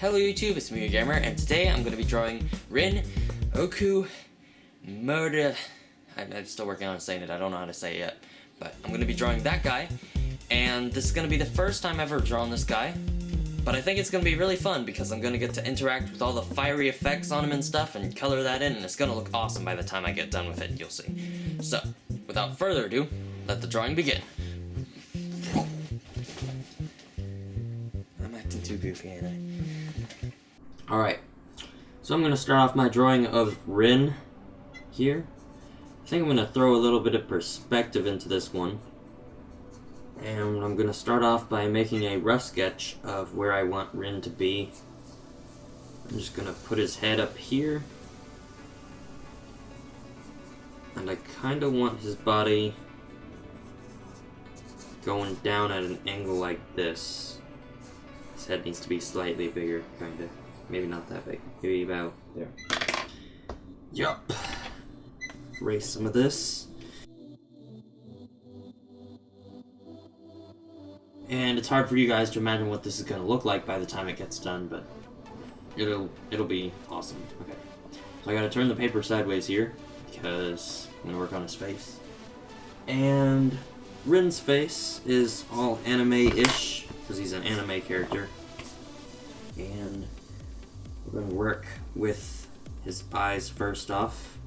Hello YouTube, it's me, Gamer, and today I'm going to be drawing Rin Okumura. I'm still working on saying it, I don't know how to say it yet. But I'm going to be drawing that guy, and this is going to be the first time I've ever drawn this guy. But I think it's going to be really fun because I'm going to get to interact with all the fiery effects on him and stuff and color that in, and it's going to look awesome by the time I get done with it, you'll see. So, without further ado, let the drawing begin. I'm acting too goofy, ain't I? Alright, so I'm going to start off my drawing of Rin here. I think I'm going to throw a little bit of perspective into this one. And I'm going to start off by making a rough sketch of where I want Rin to be. I'm just going to put his head up here. And I kind of want his body going down at an angle like this. His head needs to be slightly bigger, kind of. Maybe not that big. Maybe about there. Yup. Erase some of this. And it's hard for you guys to imagine what this is going to look like by the time it gets done, but it'll be awesome. Okay. So I got to turn the paper sideways here because I'm going to work on his face. And Rin's face is all anime-ish because he's an anime character. And we're going to work with his eyes first off.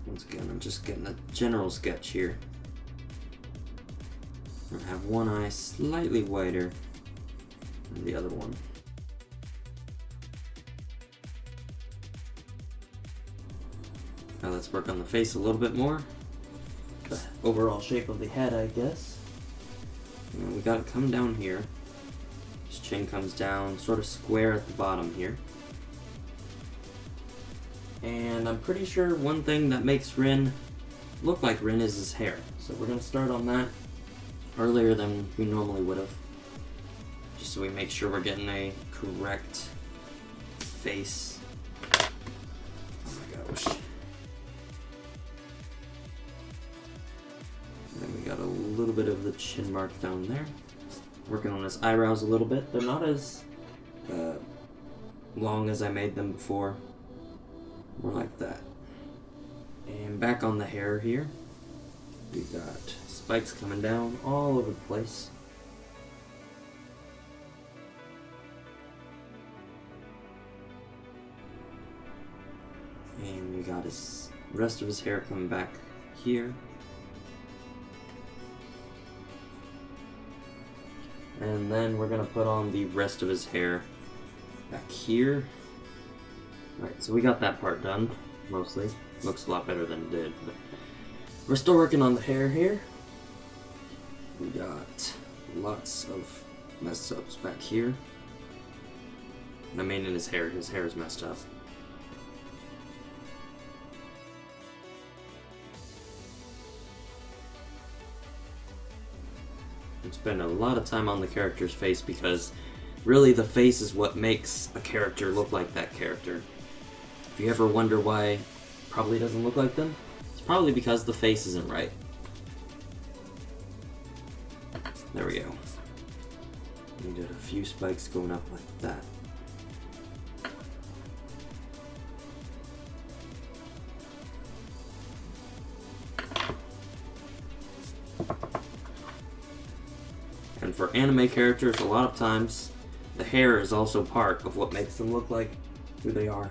Once again, I'm just getting a general sketch here. I'm going to have one eye slightly wider than the other one. Now let's work on the face a little bit more. The overall shape of the head, I guess. And we got it come down here. His chin comes down sort of square at the bottom here. And I'm pretty sure one thing that makes Rin look like Rin is his hair. So we're going to start on that earlier than we normally would have. Just so we make sure we're getting a correct face. Oh my gosh. And then we got a little bit of the chin mark down there. Working on his eyebrows a little bit. They're not as long as I made them before. More like that. And back on the hair here, we got spikes coming down all over the place. And we got his rest of his hair coming back here. And then we're gonna put on the rest of his hair back here. Alright, so we got that part done, mostly. Looks a lot better than it did, but we're still working on the hair here. We got lots of mess ups back here. I mean in his hair is messed up. I'm spending a lot of time on the character's face because really the face is what makes a character look like that character. If you ever wonder why it probably doesn't look like them, it's probably because the face isn't right. There we go. We did a few spikes going up like that. And for anime characters, a lot of times, the hair is also part of what makes them look like who they are.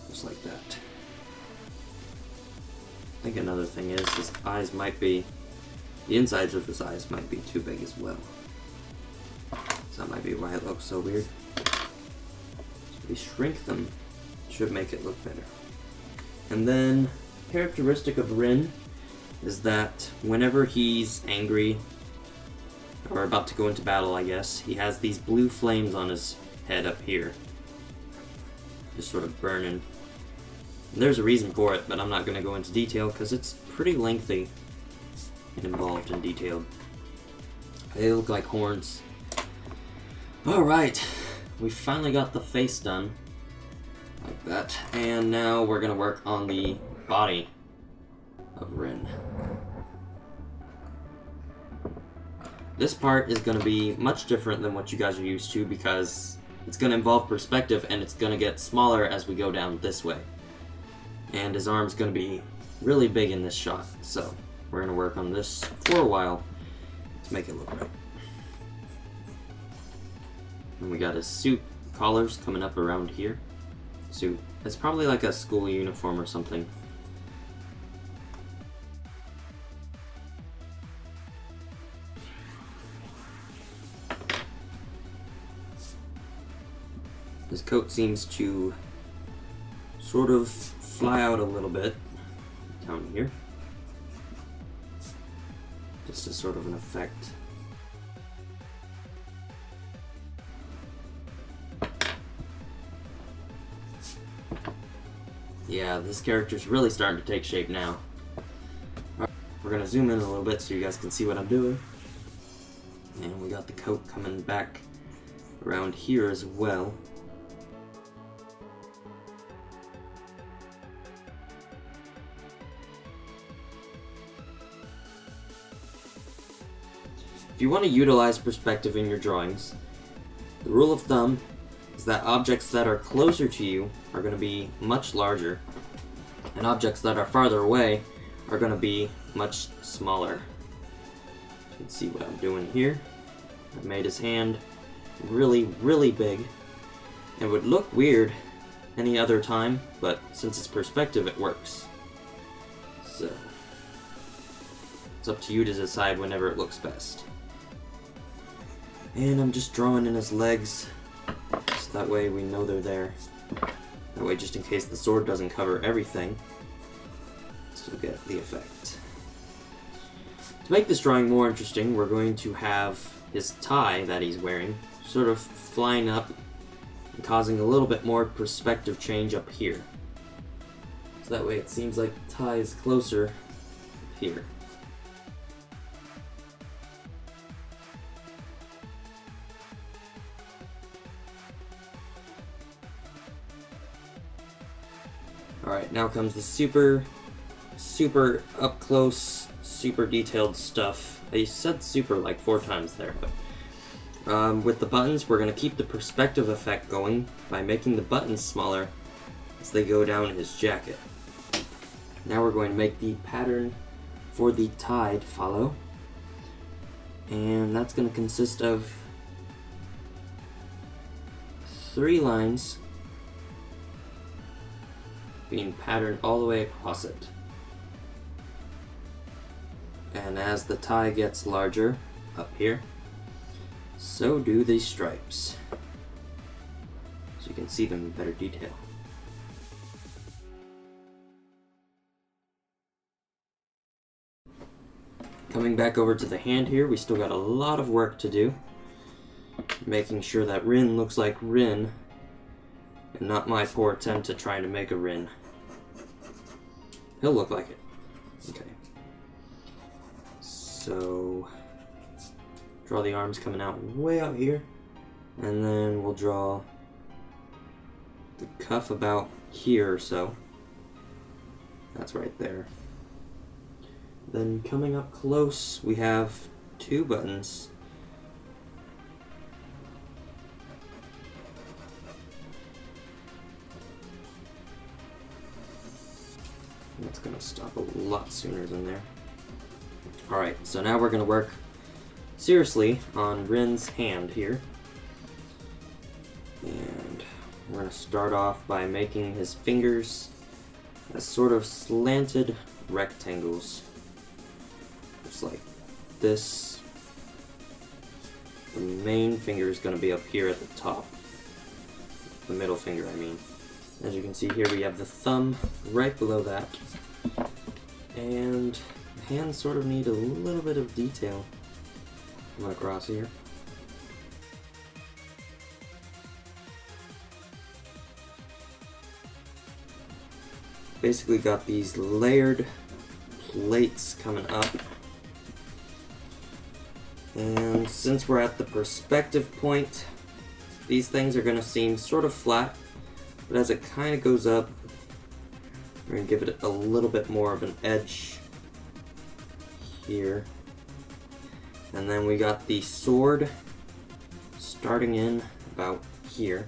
Just like that. I think another thing is his eyes might be, the insides of his eyes might be too big as well. So that might be why it looks so weird. So if we shrink them, it should make it look better. And then, characteristic of Rin is that whenever he's angry, or about to go into battle, I guess, he has these blue flames on his head up here. Just sort of burning. And there's a reason for it, but I'm not going to go into detail because it's pretty lengthy and involved and detailed. They look like horns. Alright, we finally got the face done. Like that. And now we're going to work on the body of Rin. This part is going to be much different than what you guys are used to because it's going to involve perspective and it's going to get smaller as we go down this way. And his arm's going to be really big in this shot, so we're going to work on this for a while to make it look right. And we got his suit collars coming up around here. Suit. It's probably like a school uniform or something. His coat seems to sort of fly out a little bit down here. Just as sort of an effect. Yeah, this character's really starting to take shape now. We're gonna zoom in a little bit so you guys can see what I'm doing. And we got the coat coming back around here as well. If you want to utilize perspective in your drawings, the rule of thumb is that objects that are closer to you are going to be much larger, and objects that are farther away are going to be much smaller. You can see what I'm doing here. I've made his hand really, really big. It would look weird any other time, but since it's perspective, it works. So, it's up to you to decide whenever it looks best. And I'm just drawing in his legs, so that way we know they're there. That way, just in case the sword doesn't cover everything, so we'll get the effect. To make this drawing more interesting, we're going to have his tie that he's wearing sort of flying up and causing a little bit more perspective change up here. So that way it seems like the tie is closer here. Alright, now comes the super up close, super detailed stuff. I said super like 4 times there, but with the buttons, we're going to keep the perspective effect going by making the buttons smaller as they go down his jacket. Now we're going to make the pattern for the tie to follow, and that's going to consist of 3 lines being patterned all the way across it. And as the tie gets larger up here, so do these stripes. So you can see them in better detail. Coming back over to the hand here, we still got a lot of work to do. Making sure that Rin looks like Rin, and not my poor attempt at trying to make a Rin. He'll look like it. Okay. So, draw the arms coming out way out here. And then we'll draw the cuff about here or so. That's right there. Then coming up close, we have 2 buttons. That's going to stop a lot sooner than there. Alright, so now we're going to work seriously on Rin's hand here. And we're going to start off by making his fingers as sort of slanted rectangles. Just like this. The main finger is going to be up here at the top. The middle finger, I mean. As you can see here, we have the thumb right below that. And the hands sort of need a little bit of detail come across here. Basically got these layered plates coming up. And since we're at the perspective point, these things are going to seem sort of flat. But as it kind of goes up, we're going to give it a little bit more of an edge here. And then we got the sword starting in about here.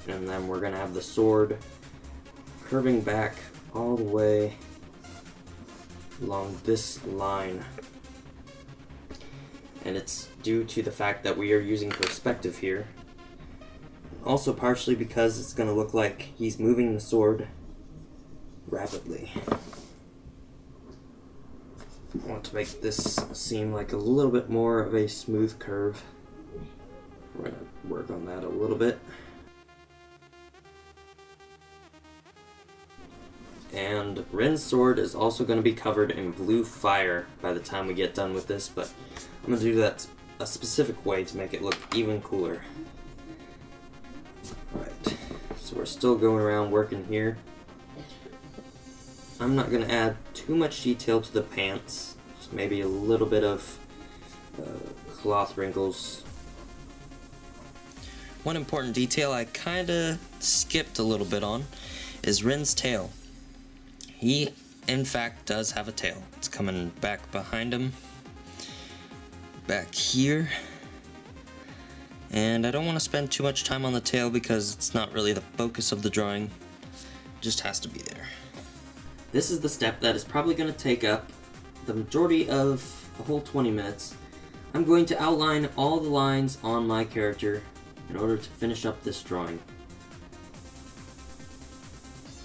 And then we're going to have the sword curving back all the way along this line. And it's due to the fact that we are using perspective here. Also partially because it's going to look like he's moving the sword rapidly. I want to make this seem like a little bit more of a smooth curve. We're going to work on that a little bit. And Rin's sword is also going to be covered in blue fire by the time we get done with this, but I'm going to do that a specific way to make it look even cooler. Alright, so we're still going around working here. I'm not going to add too much detail to the pants, just maybe a little bit of cloth wrinkles. One important detail I kind of skipped a little bit on is Rin's tail. He, in fact, does have a tail. It's coming back behind him, back here. And I don't want to spend too much time on the tail because it's not really the focus of the drawing. It just has to be there. This is the step that is probably going to take up the majority of a whole 20 minutes. I'm going to outline all the lines on my character in order to finish up this drawing.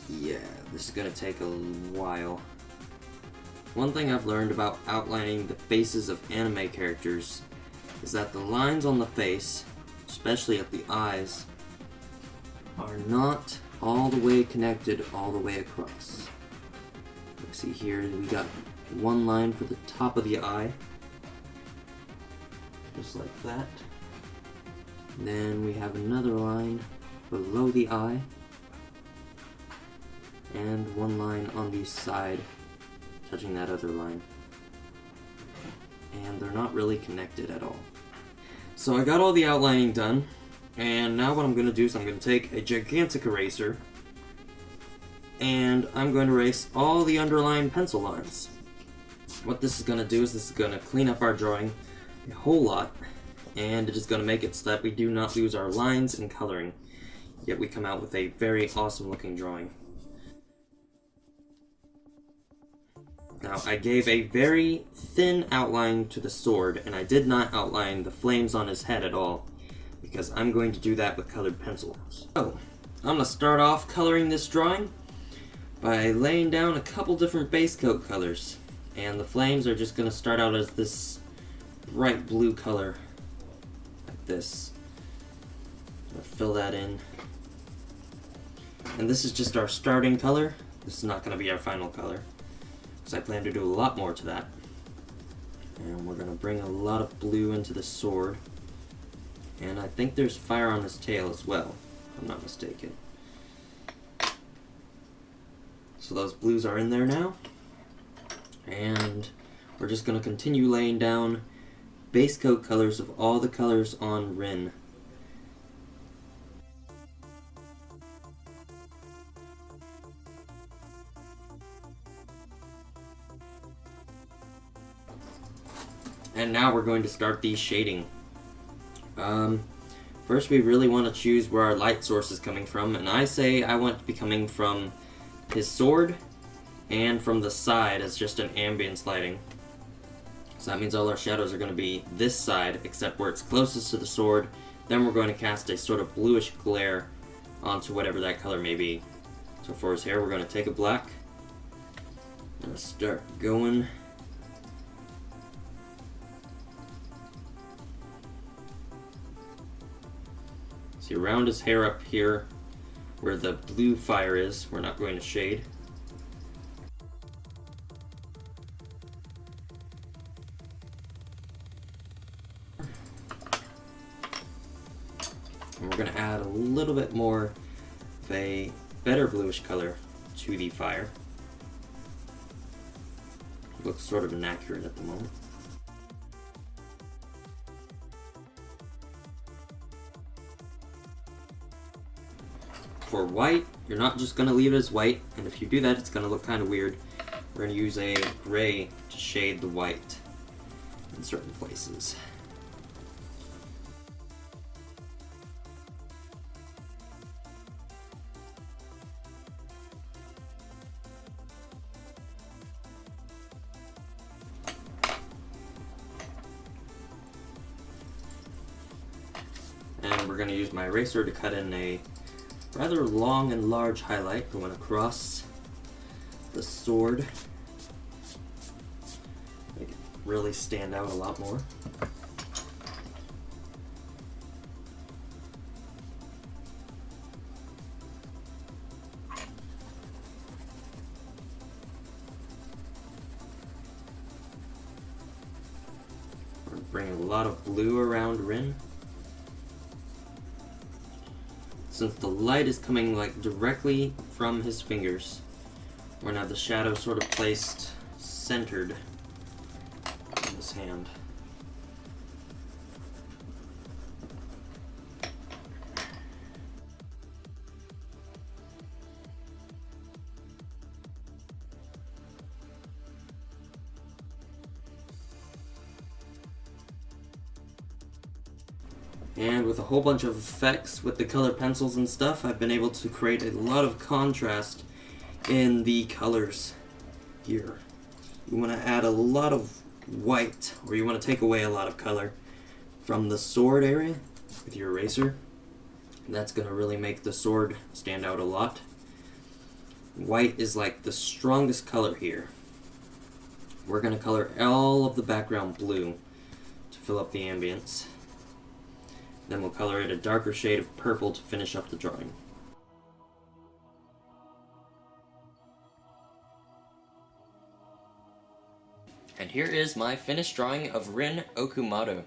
Yeah, this is going to take a while. One thing I've learned about outlining the faces of anime characters is that the lines on the face, especially at the eyes, are not all the way connected all the way across. Let's see here, we got one line for the top of the eye, just like that. And then we have another line below the eye, and one line on the side touching that other line. And they're not really connected at all. So I got all the outlining done, and now what I'm going to do is I'm going to take a gigantic eraser and I'm going to erase all the underlined pencil lines. What this is going to do is this is going to clean up our drawing a whole lot, and it is going to make it so that we do not lose our lines and coloring, yet we come out with a very awesome looking drawing. Now, I gave a very thin outline to the sword, and I did not outline the flames on his head at all, because I'm going to do that with colored pencils. So, I'm going to start off coloring this drawing by laying down a couple different base coat colors, and the flames are just going to start out as this bright blue color, like this. I'll fill that in. And this is just our starting color. This is not going to be our final color, because I plan to do a lot more to that. And we're going to bring a lot of blue into the sword. And I think there's fire on his tail as well, if I'm not mistaken. So those blues are in there now. And we're just going to continue laying down base coat colors of all the colors on Rin. And now we're going to start the shading. First we really want to choose where our light source is coming from, and I say I want it to be coming from his sword and from the side as just an ambience lighting. So that means all our shadows are going to be this side, except where it's closest to the sword. Then we're going to cast a sort of bluish glare onto whatever that color may be. So for his hair, we're going to take a black and start going. See, around his hair up here, where the blue fire is, we're not going to shade. And we're going to add a little bit more of a better bluish color to the fire. It looks sort of inaccurate at the moment. For white, you're not just going to leave it as white, and if you do that, it's going to look kind of weird. We're going to use a gray to shade the white in certain places. And we're going to use my eraser to cut in a rather long and large highlight going across the sword. Make it really stand out a lot more. We're bringing a lot of blue around Rin. Since the light is coming like directly from his fingers, we're gonna have the shadow sort of placed centered in his hand. And with a whole bunch of effects with the color pencils and stuff, I've been able to create a lot of contrast in the colors here. You want to add a lot of white, or you want to take away a lot of color from the sword area with your eraser. That's going to really make the sword stand out a lot. White is like the strongest color here. We're going to color all of the background blue to fill up the ambience. Then we'll color it a darker shade of purple to finish up the drawing. And here is my finished drawing of Rin Okumura.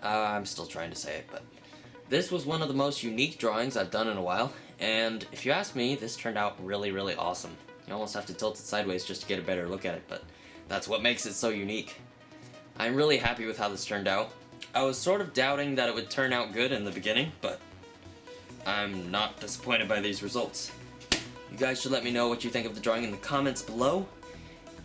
I'm still trying to say it, but this was one of the most unique drawings I've done in a while, and if you ask me, this turned out really, really awesome. You almost have to tilt it sideways just to get a better look at it, but that's what makes it so unique. I'm really happy with how this turned out. I was sort of doubting that it would turn out good in the beginning, but I'm not disappointed by these results. You guys should let me know what you think of the drawing in the comments below.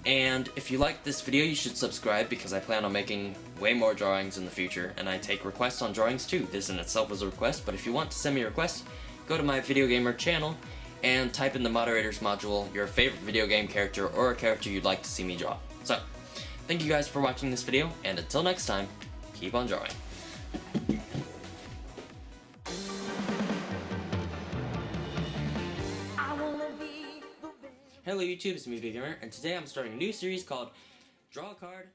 And if you liked this video, you should subscribe because I plan on making way more drawings in the future, and I take requests on drawings too. This in itself was a request, but if you want to send me a request, go to my Video Gamer channel and type in the moderators module your favorite video game character or a character you'd like to see me draw. So, thank you guys for watching this video, and until next time, keep on drawing. Hello YouTube, it's me, Video Gamer, and today I'm starting a new series called Draw a Card,